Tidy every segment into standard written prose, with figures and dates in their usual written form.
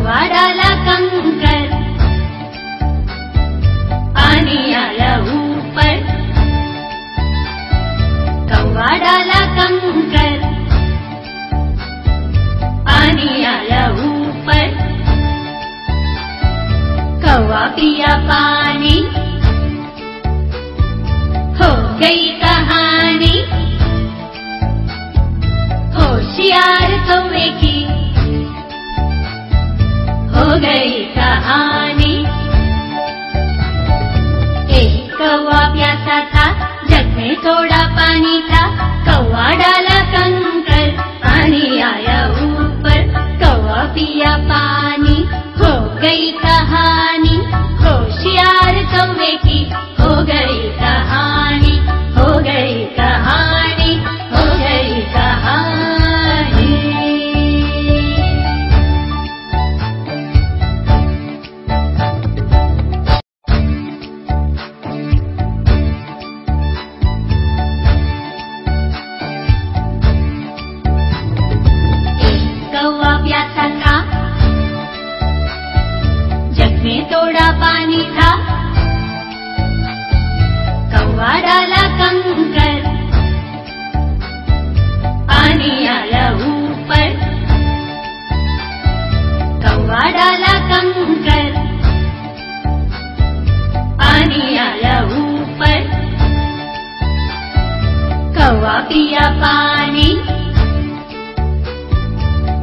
कौवा डाला कंकर, पानी आया ऊपर। कौवा डाला कंकर, पानी आया ऊपर। कौवा पिया पानी, हो गई कहानी। होशियार कौवे की हो गई कहानी। एक कौवा प्यासा था, जग में थोड़ा पानी था। कौवा डाला कंकर, पानी आया ऊपर। कौवा पिया पानी, हो गई कहानी। होशियार कौवे की हो गई कहानी, हो गई कहानी, हो गई कहानी। एक कौवा प्यासा था, जग में थोड़ा पानी था। कौवा डाला कंकर, पानी आया ऊपर। कौवा डाला कंकर, पानी आया ऊपर। कौवा पिया पानी,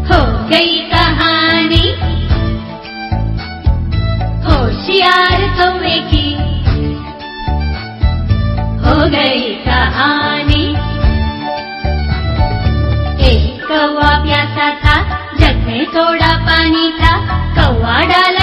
हो गई कहानी। होशियार कौवे की हो गई कहानी। एक कौवा प्यासा था, जग में थोड़ा पानी था। कौवा डाला